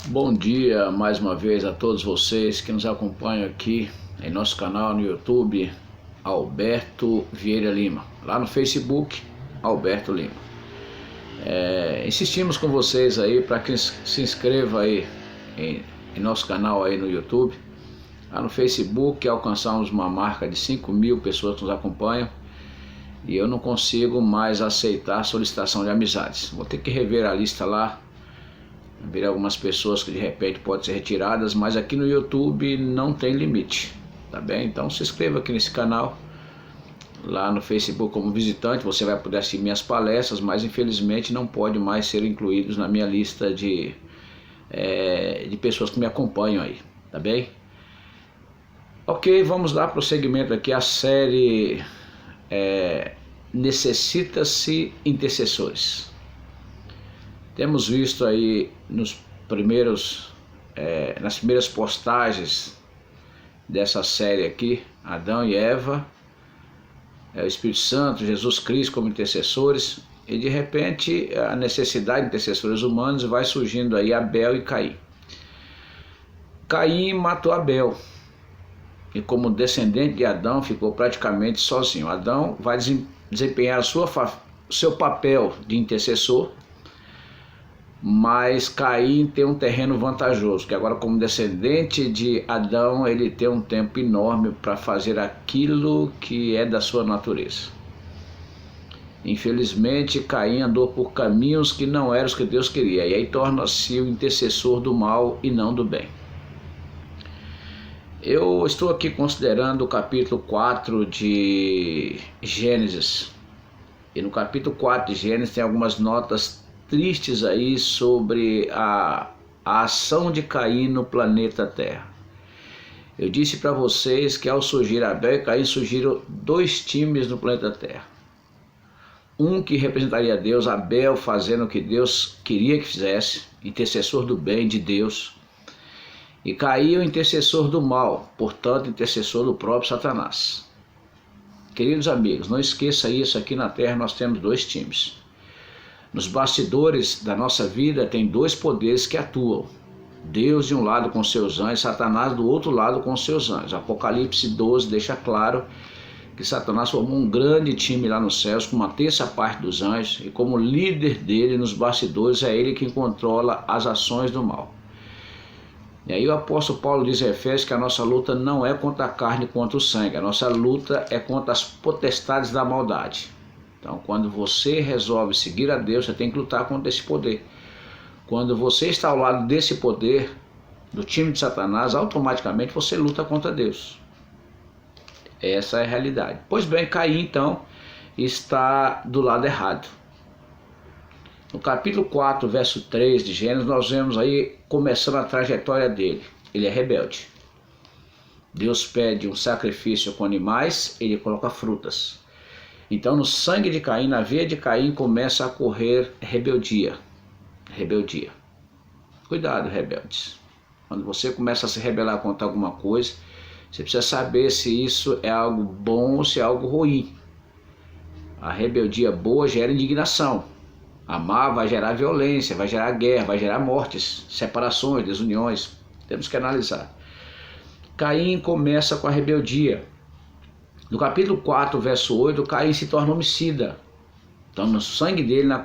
Bom dia mais uma vez a todos vocês que nos acompanham aqui em nosso canal no YouTube, Alberto Vieira Lima. Lá no Facebook, Alberto Lima. Insistimos com vocês aí para que se inscreva aí em nosso canal aí no YouTube. Lá no Facebook alcançamos uma marca de 5.000 pessoas que nos acompanham e eu não consigo mais aceitar solicitação de amizades. Vou ter que rever a lista lá, ver algumas pessoas que de repente podem ser retiradas, mas aqui no YouTube não tem limite, tá bem? Então se inscreva aqui nesse canal. Lá no Facebook como visitante você vai poder assistir minhas palestras, mas infelizmente não pode mais ser incluídos na minha lista de pessoas que me acompanham aí, tá bem? Ok, vamos lá, prosseguimento aqui a série Necessita-se Intercessores. Temos visto aí nas primeiras postagens dessa série aqui, Adão e Eva, o Espírito Santo, Jesus Cristo como intercessores, e de repente a necessidade de intercessores humanos vai surgindo aí Abel e Caim. Caim matou Abel, e como descendente de Adão ficou praticamente sozinho. Adão vai desempenhar seu papel de intercessor, mas Caim tem um terreno vantajoso, que agora como descendente de Adão ele tem um tempo enorme para fazer aquilo que é da sua natureza. Infelizmente Caim andou por caminhos que não eram os que Deus queria, e aí torna-se o intercessor do mal e não do bem. Eu estou aqui considerando o capítulo 4 de Gênesis, e no capítulo 4 de Gênesis tem algumas notas tristes aí sobre a ação de Caim no planeta Terra. Eu disse para vocês que ao surgir Abel e Caim surgiram dois times no planeta Terra. Um que representaria Deus, Abel fazendo o que Deus queria que fizesse, intercessor do bem de Deus, e Caim o intercessor do mal, portanto intercessor do próprio Satanás. Queridos amigos, não esqueça isso, aqui na Terra nós temos dois times. Nos bastidores da nossa vida tem dois poderes que atuam. Deus de um lado com seus anjos, Satanás do outro lado com seus anjos. Apocalipse 12 deixa claro que Satanás formou um grande time lá nos céus com uma terça parte dos anjos, e como líder dele nos bastidores é ele quem controla as ações do mal. E aí o apóstolo Paulo diz em Efésios que a nossa luta não é contra a carne e contra o sangue, a nossa luta é contra as potestades da maldade. Então, quando você resolve seguir a Deus, você tem que lutar contra esse poder. Quando você está ao lado desse poder, do time de Satanás, automaticamente você luta contra Deus. Essa é a realidade. Pois bem, Caim, então, está do lado errado. No capítulo 4, verso 3 de Gênesis, nós vemos aí começando a trajetória dele. Ele é rebelde. Deus pede um sacrifício com animais, ele coloca frutas. Então no sangue de Caim, na veia de Caim, começa a correr rebeldia. Rebeldia. Cuidado, rebeldes. Quando você começa a se rebelar contra alguma coisa, você precisa saber se isso é algo bom ou se é algo ruim. A rebeldia boa gera indignação. Amar vai gerar violência, vai gerar guerra, vai gerar mortes, separações, desuniões. Temos que analisar. Caim começa com a rebeldia. No capítulo 4, verso 8, Caim se torna homicida. Então no sangue dele, na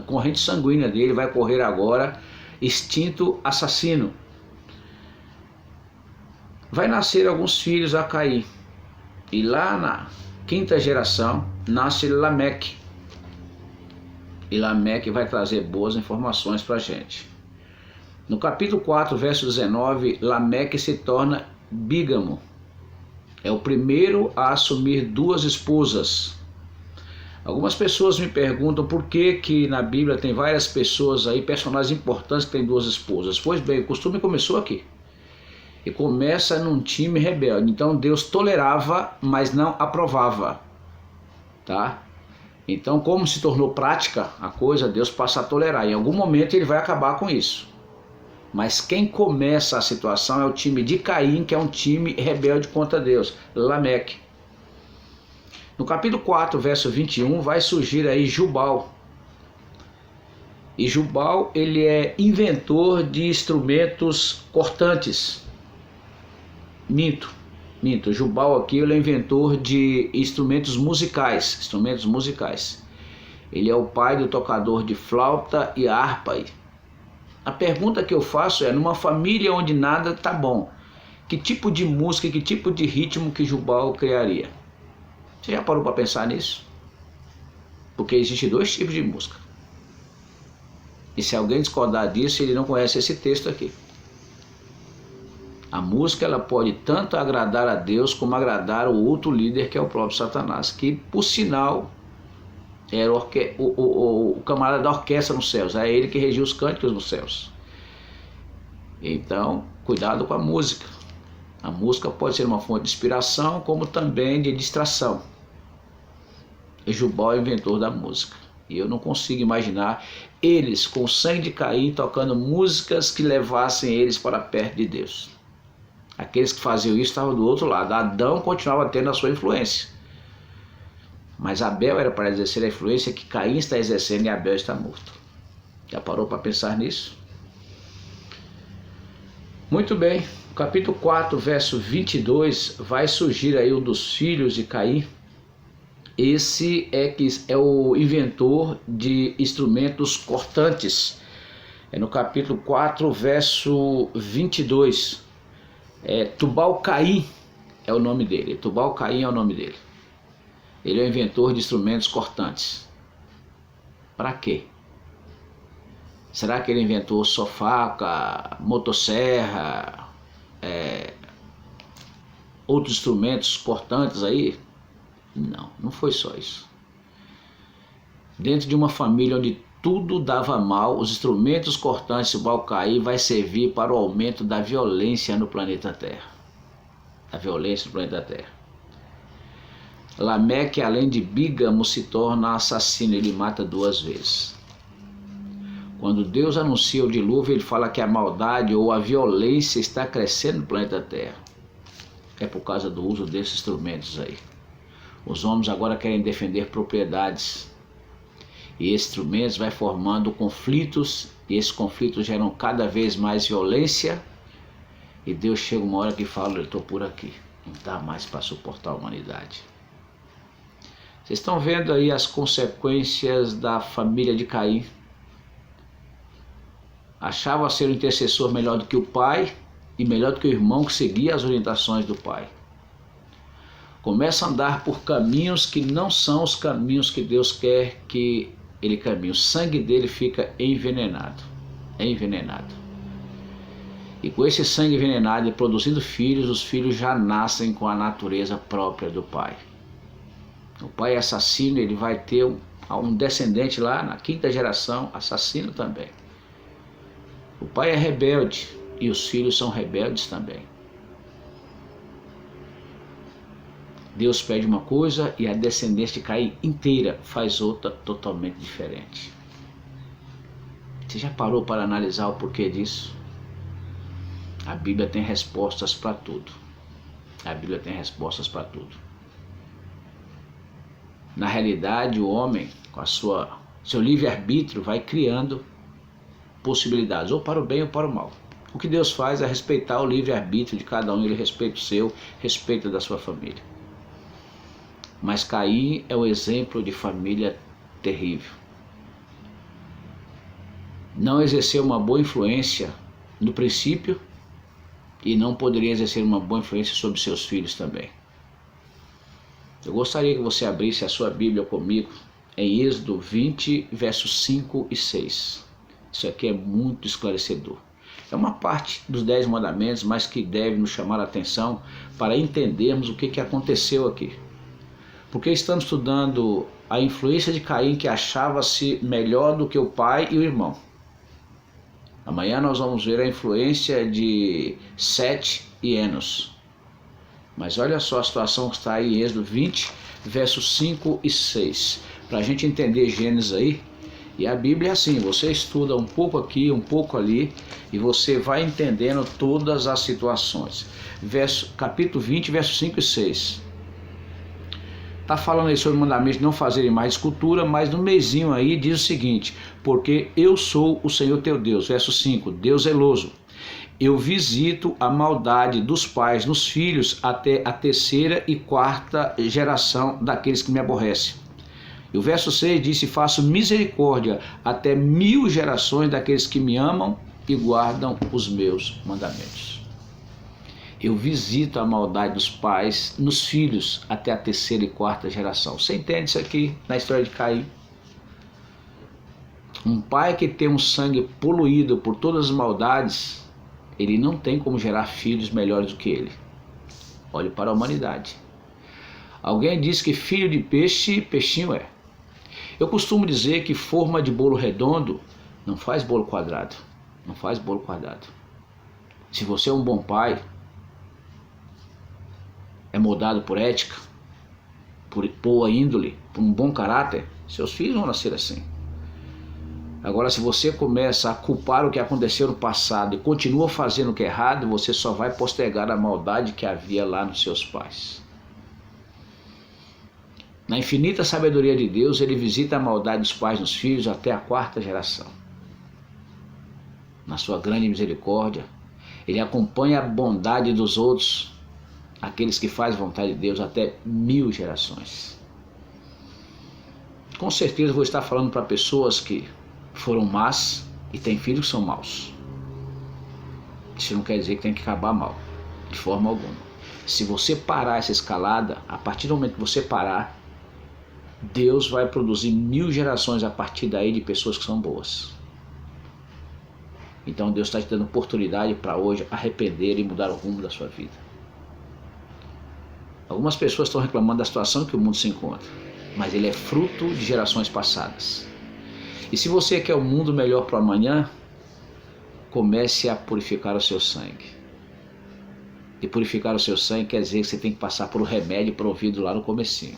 corrente sanguínea dele, vai correr agora instinto assassino. Vai nascer alguns filhos a Caim. E lá na quinta geração nasce Lameque. E Lameque vai trazer boas informações para a gente. No capítulo 4, verso 19, Lameque se torna bígamo. É o primeiro a assumir duas esposas. Algumas pessoas me perguntam por que na Bíblia tem várias pessoas aí, personagens importantes que têm duas esposas. Pois bem, o costume começou aqui. E começa num time rebelde. Então Deus tolerava, mas não aprovava. Tá? Então, como se tornou prática a coisa, Deus passa a tolerar. Em algum momento ele vai acabar com isso. Mas quem começa a situação é o time de Caim, que é um time rebelde contra Deus, Lameque. No capítulo 4, verso 21, vai surgir aí Jubal. E Jubal, ele é inventor de instrumentos cortantes. Minto. Jubal aqui, ele é inventor de instrumentos musicais. Ele é o pai do tocador de flauta e harpa. A pergunta que eu faço é, numa família onde nada tá bom, que tipo de música, que tipo de ritmo que Jubal criaria? Você já parou para pensar nisso? Porque existem dois tipos de música. E se alguém discordar disso, ele não conhece esse texto aqui. A música, ela pode tanto agradar a Deus como agradar o outro líder, que é o próprio Satanás, que por sinal era o camarada da orquestra nos céus, é ele que regia os cânticos nos céus. Então, cuidado com a música. A música pode ser uma fonte de inspiração, como também de distração. E Jubal é o inventor da música. E eu não consigo imaginar eles com o sangue de Caim tocando músicas que levassem eles para perto de Deus. Aqueles que faziam isso estavam do outro lado. Adão continuava tendo a sua influência. Mas Abel era para exercer a influência que Caim está exercendo e Abel está morto. Já parou para pensar nisso? Muito bem. Capítulo 4, verso 22, vai surgir aí um dos filhos de Caim. Esse é o inventor de instrumentos cortantes. É no capítulo 4, verso 22. Tubal-Caim é o nome dele. Tubal-Caim é o nome dele. Ele é o inventor de instrumentos cortantes. Para quê? Será que ele inventou só faca, motosserra, outros instrumentos cortantes aí? Não, não foi só isso. Dentro de uma família onde tudo dava mal, os instrumentos cortantes de Tubal-Caim vai servir para o aumento da violência no planeta Terra. Lameque, além de bígamo, se torna assassino, ele mata 2 vezes. Quando Deus anuncia o dilúvio, ele fala que a maldade ou a violência está crescendo no planeta Terra. É por causa do uso desses instrumentos aí. Os homens agora querem defender propriedades. E esses instrumentos vai formando conflitos, e esses conflitos geram cada vez mais violência, e Deus chega uma hora que fala, eu estou por aqui, não dá mais para suportar a humanidade. Vocês estão vendo aí as consequências da família de Caim. Achava ser o intercessor melhor do que o pai, e melhor do que o irmão que seguia as orientações do pai. Começa a andar por caminhos que não são os caminhos que Deus quer que ele caminhe. O sangue dele fica envenenado. E com esse sangue envenenado e produzindo filhos, os filhos já nascem com a natureza própria do pai. O pai é assassino, ele vai ter um descendente lá na 5ª geração, assassino também. O pai é rebelde e os filhos são rebeldes também. Deus pede uma coisa e a descendência de Caim inteira faz outra totalmente diferente. Você já parou para analisar o porquê disso? A Bíblia tem respostas para tudo. Na realidade, o homem, com seu livre-arbítrio, vai criando possibilidades, ou para o bem ou para o mal. O que Deus faz é respeitar o livre-arbítrio de cada um, ele respeita o seu, respeita da sua família. Mas Caim é um exemplo de família terrível. Não exerceu uma boa influência no princípio e não poderia exercer uma boa influência sobre seus filhos também. Eu gostaria que você abrisse a sua Bíblia comigo em Êxodo 20, versos 5 e 6. Isso aqui é muito esclarecedor. É uma parte dos 10 mandamentos, mas que deve nos chamar a atenção para entendermos o que aconteceu aqui. Porque estamos estudando a influência de Caim, que achava-se melhor do que o pai e o irmão. Amanhã nós vamos ver a influência de Sete e Enos. Mas olha só a situação que está aí em Êxodo 20, versos 5 e 6. Para a gente entender Gênesis aí, e a Bíblia é assim, você estuda um pouco aqui, um pouco ali, e você vai entendendo todas as situações. Capítulo 20, versos 5 e 6. Está falando aí sobre o mandamento de não fazerem mais escultura, mas no mesinho aí diz o seguinte: porque eu sou o Senhor teu Deus. Verso 5, Deus zeloso. Eu visito a maldade dos pais nos filhos até a terceira e quarta geração daqueles que me aborrecem. E o verso 6 diz: e faço misericórdia até 1000 gerações daqueles que me amam e guardam os meus mandamentos. Eu visito a maldade dos pais nos filhos até a terceira e quarta geração. Você entende isso aqui na história de Caim? Um pai que tem um sangue poluído por todas as maldades, ele não tem como gerar filhos melhores do que ele. Olhe para a humanidade. Alguém disse que filho de peixe, peixinho é. Eu costumo dizer que forma de bolo redondo não faz bolo quadrado. Não faz bolo quadrado. Se você é um bom pai, é moldado por ética, por boa índole, por um bom caráter, seus filhos vão nascer assim. Agora, se você começa a culpar o que aconteceu no passado e continua fazendo o que é errado, você só vai postergar a maldade que havia lá nos seus pais. Na infinita sabedoria de Deus, ele visita a maldade dos pais nos filhos até a quarta geração. Na sua grande misericórdia, ele acompanha a bondade dos outros, aqueles que fazem vontade de Deus, até 1000 gerações. Com certeza vou estar falando para pessoas que foram más e têm filhos que são maus. Isso não quer dizer que tem que acabar mal, de forma alguma. Se você parar essa escalada, a partir do momento que você parar, Deus vai produzir 1000 gerações a partir daí de pessoas que são boas. Então Deus está te dando oportunidade para hoje arrepender e mudar o rumo da sua vida. Algumas pessoas estão reclamando da situação em que o mundo se encontra, mas ele é fruto de gerações passadas. E se você quer um mundo melhor para amanhã, comece a purificar o seu sangue. E purificar o seu sangue quer dizer que você tem que passar por um remédio provido lá no comecinho.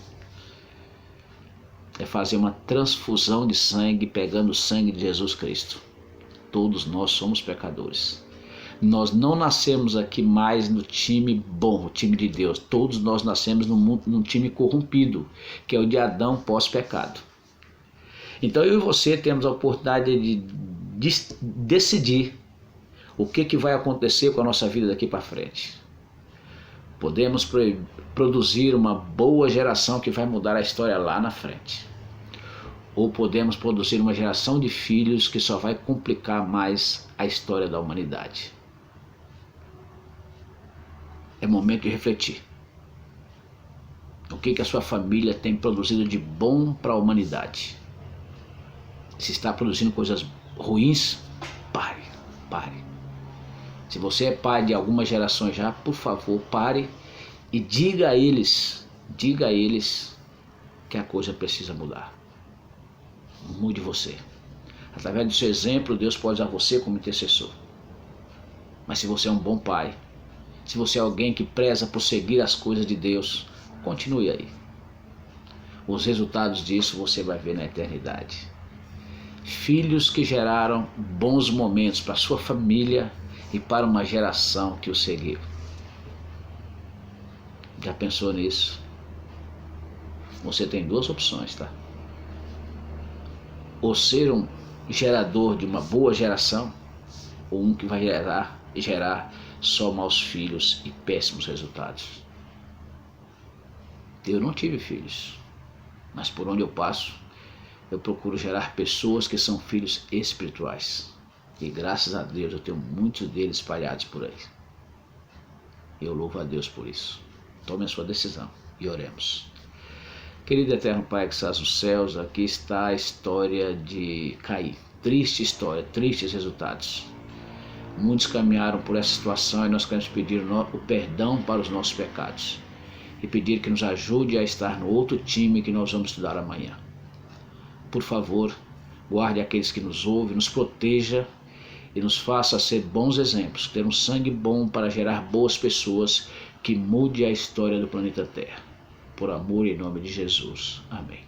É fazer uma transfusão de sangue pegando o sangue de Jesus Cristo. Todos nós somos pecadores. Nós não nascemos aqui mais no time bom, o time de Deus. Todos nós nascemos num time corrompido, que é o de Adão pós-pecado. Então eu e você temos a oportunidade de decidir o que vai acontecer com a nossa vida daqui para frente. Podemos produzir uma boa geração que vai mudar a história lá na frente. Ou podemos produzir uma geração de filhos que só vai complicar mais a história da humanidade. É momento de refletir. O que a sua família tem produzido de bom para a humanidade? Se está produzindo coisas ruins, pare. Se você é pai de algumas gerações já, por favor, pare e diga a eles que a coisa precisa mudar. Mude você. Através do seu exemplo, Deus pode usar você como intercessor. Mas se você é um bom pai, se você é alguém que preza por seguir as coisas de Deus, continue aí. Os resultados disso você vai ver na eternidade. Filhos que geraram bons momentos para sua família e para uma geração que o seguiu. Já pensou nisso? Você tem duas opções, tá? Ou ser um gerador de uma boa geração, ou um que vai gerar só maus filhos e péssimos resultados. Eu não tive filhos, mas por onde eu passo, eu procuro gerar pessoas que são filhos espirituais. E graças a Deus eu tenho muitos deles espalhados por aí. Eu louvo a Deus por isso. Tome a sua decisão e oremos. Querido eterno Pai que estás nos céus, aqui está a história de Caim. Triste história, tristes resultados. Muitos caminharam por essa situação e nós queremos pedir o perdão para os nossos pecados. E pedir que nos ajude a estar no outro time que nós vamos estudar amanhã. Por favor, guarde aqueles que nos ouvem, nos proteja e nos faça ser bons exemplos, ter um sangue bom para gerar boas pessoas que mude a história do planeta Terra. Por amor e em nome de Jesus. Amém.